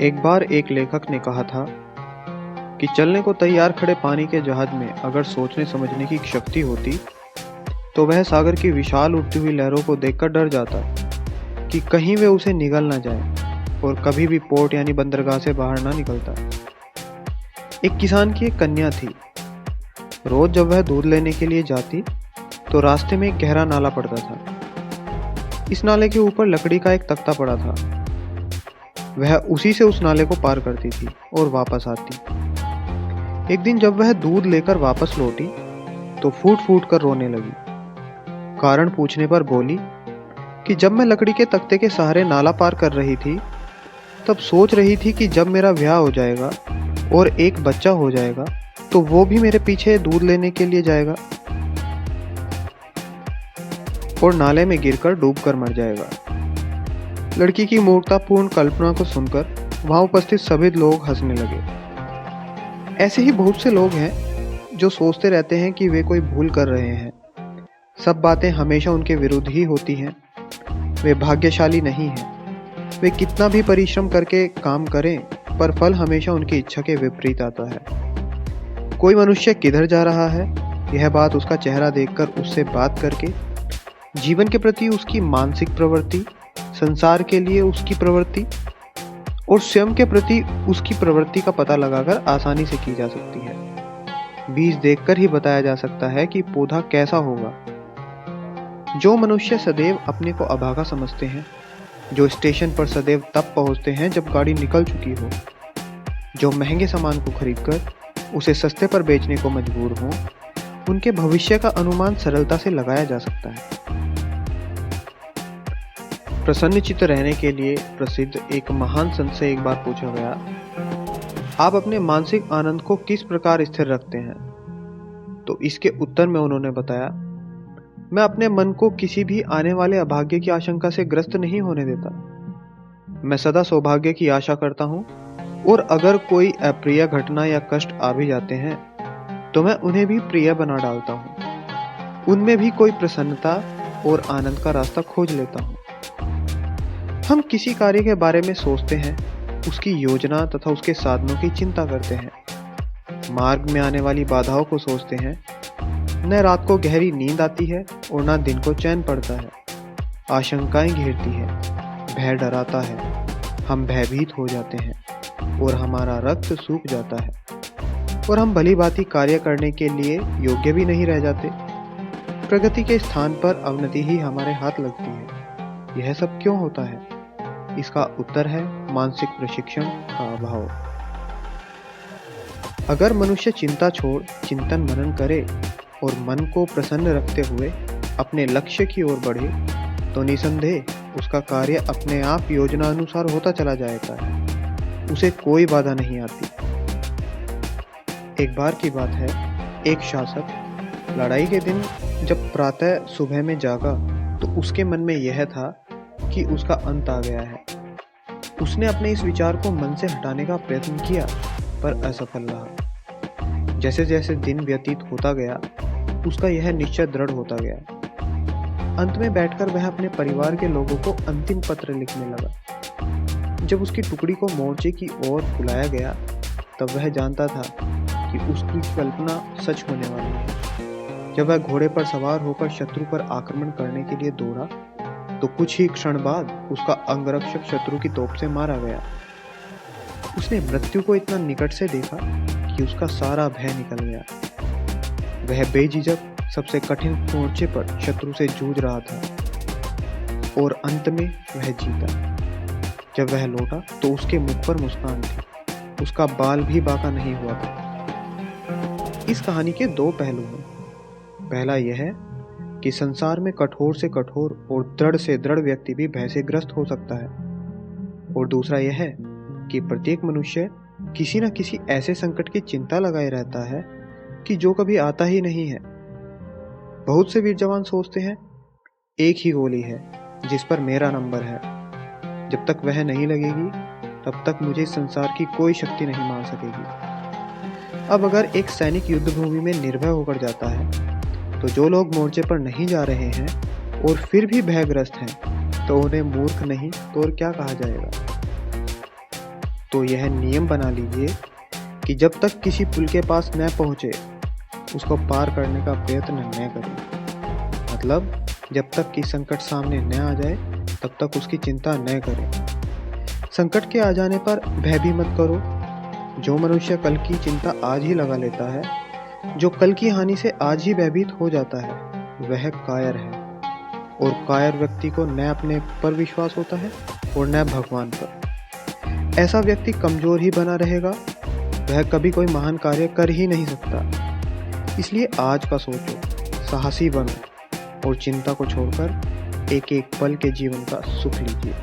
एक बार एक लेखक ने कहा था कि चलने को तैयार खड़े पानी के जहाज में अगर सोचने समझने की शक्ति होती तो वह सागर की विशाल उठती हुई लहरों को देखकर डर जाता कि कहीं वे उसे निगल ना जाए और कभी भी पोर्ट यानी बंदरगाह से बाहर ना निकलता। एक किसान की एक कन्या थी। रोज जब वह दूध लेने के लिए जाती तो रास्ते में एक गहरा नाला पड़ता था। इस नाले के ऊपर लकड़ी का एक तख्ता पड़ा था। वह उसी से उस नाले को पार करती थी और वापस आती। एक दिन जब वह दूध लेकर वापस लौटी तो फूट फूट कर रोने लगी। कारण पूछने पर बोली कि जब मैं लकड़ी के तख्ते के सहारे नाला पार कर रही थी तब सोच रही थी कि जब मेरा ब्याह हो जाएगा और एक बच्चा हो जाएगा तो वो भी मेरे पीछे दूध लेने के लिए जाएगा और नाले में गिरकर डूबकर मर जाएगा। लड़की की मूर्खतापूर्ण कल्पना को सुनकर वहां उपस्थित सभी लोग हंसने लगे। ऐसे ही बहुत से लोग हैं जो सोचते रहते हैं कि वे कोई भूल कर रहे हैं। सब बातें हमेशा उनके विरुद्ध ही होती हैं। वे भाग्यशाली नहीं हैं। वे कितना भी परिश्रम करके काम करें पर फल हमेशा उनकी इच्छा के विपरीत आता है। कोई मनुष्य किधर जा रहा है यह बात उसका चेहरा देखकर उससे बात करके, जीवन के प्रति उसकी मानसिक प्रवृत्ति, संसार के लिए उसकी प्रवृत्ति और स्वयं के प्रति उसकी प्रवृत्ति का पता लगाकर आसानी से की जा सकती है। बीज देखकर ही बताया जा सकता है कि पौधा कैसा होगा। जो मनुष्य सदैव अपने को अभागा समझते हैं, जो स्टेशन पर सदैव तब पहुंचते हैं जब गाड़ी निकल चुकी हो, जो महंगे सामान को खरीदकर उसे सस्ते पर बेचने को मजबूर हों, उनके भविष्य का अनुमान सरलता से लगाया जा सकता है। प्रसन्नचित्त रहने के लिए प्रसिद्ध एक महान संत से एक बार पूछा गया, आप अपने मानसिक आनंद को किस प्रकार स्थिर रखते हैं? तो इसके उत्तर में उन्होंने बताया, मैं अपने मन को किसी भी आने वाले अभाग्य की आशंका से ग्रस्त नहीं होने देता। मैं सदा सौभाग्य की आशा करता हूं और अगर कोई अप्रिय घटना या कष्ट आ भी जाते हैं तो मैं उन्हें भी प्रिय बना डालता हूं। उनमें भी कोई प्रसन्नता और आनंद का रास्ता खोज लेता हूं। हम किसी कार्य के बारे में सोचते हैं, उसकी योजना तथा उसके साधनों की चिंता करते हैं। मार्ग में आने वाली बाधाओं को सोचते हैं। न रात को गहरी नींद आती है और न दिन को चैन पड़ता है। आशंकाएं घेरती है, भय डराता है। हम भयभीत हो जाते हैं और हमारा रक्त सूख जाता है और हम भली भांति कार्य करने के लिए योग्य भी नहीं रह जाते। प्रगति के स्थान पर अवनति ही हमारे हाथ लगती है। यह सब क्यों होता है? इसका उत्तर है मानसिक प्रशिक्षण का अभाव। अगर मनुष्य चिंता छोड़ चिंतन मनन करे और मन को प्रसन्न रखते हुए अपने लक्ष्य की ओर बढ़े तो निसंदेह उसका कार्य अपने आप योजना अनुसार होता चला जाता है। उसे कोई बाधा नहीं आती। एक बार की बात है, एक शासक लड़ाई के दिन जब प्रातः सुबह में जागा तो उसके मन में यह था कि उसका अंत आ गया है। उसने अपने इस विचार को मन से हटाने का प्रयत्न किया पर असफल रहा। जैसे जैसे दिन व्यतीत होता गया उसका यह निश्चय दृढ़ होता गया। अंत में बैठकर वह अपने परिवार के लोगों को अंतिम पत्र लिखने लगा। जब उसकी टुकड़ी को मोर्चे की ओर बुलाया गया तब वह जानता था कि उसकी कल्पना सच होने वाली है। जब वह घोड़े पर सवार होकर शत्रु पर आक्रमण करने के लिए दौड़ा तो कुछ ही क्षण बाद उसका अंगरक्षक शत्रु की तोप से मारा गया। उसने मृत्यु को इतना निकट से देखा कि उसका सारा भय निकल गया। वह बेझिझक सबसे कठिन मोर्चे पर शत्रु से जूझ रहा था और अंत में वह जीता। जब वह लौटा तो उसके मुख पर मुस्कान थी। उसका बाल भी बांका नहीं हुआ था। इस कहानी के दो पहलू हैं। पहला यह है कि संसार में कठोर से कठोर और दृढ़ से दृढ़ व्यक्ति भी भय से ग्रस्त हो सकता है। और दूसरा यह है कि प्रत्येक मनुष्य किसी न किसी ऐसे संकट की चिंता लगाए रहता है कि जो कभी आता ही नहीं है। बहुत से वीर जवान सोचते हैं, एक ही गोली है जिस पर मेरा नंबर है। जब तक वह नहीं लगेगी तब तक मुझे इस संसार की कोई शक्ति नहीं मार सकेगी। अब अगर एक सैनिक युद्ध भूमि में निर्भय होकर जाता है तो जो लोग मोर्चे पर नहीं जा रहे हैं और फिर भी भयग्रस्त हैं तो उन्हें मूर्ख नहीं तो और क्या कहा जाएगा। तो यह नियम बना लीजिए कि जब तक किसी पुल के पास न पहुँचे उसको पार करने का प्रयत्न न करें। मतलब जब तक कि संकट सामने न आ जाए तब तक उसकी चिंता न करें। संकट के आ जाने पर भय भी मत करो। जो मनुष्य कल की चिंता आज ही लगा लेता है, जो कल की हानि से आज ही भयभीत हो जाता है, वह कायर है। और कायर व्यक्ति को न अपने पर विश्वास होता है और न भगवान पर। ऐसा व्यक्ति कमजोर ही बना रहेगा, वह कभी कोई महान कार्य कर ही नहीं सकता। इसलिए आज का सोचो, साहसी बनो और चिंता को छोड़कर एक एक पल के जीवन का सुख लीजिए।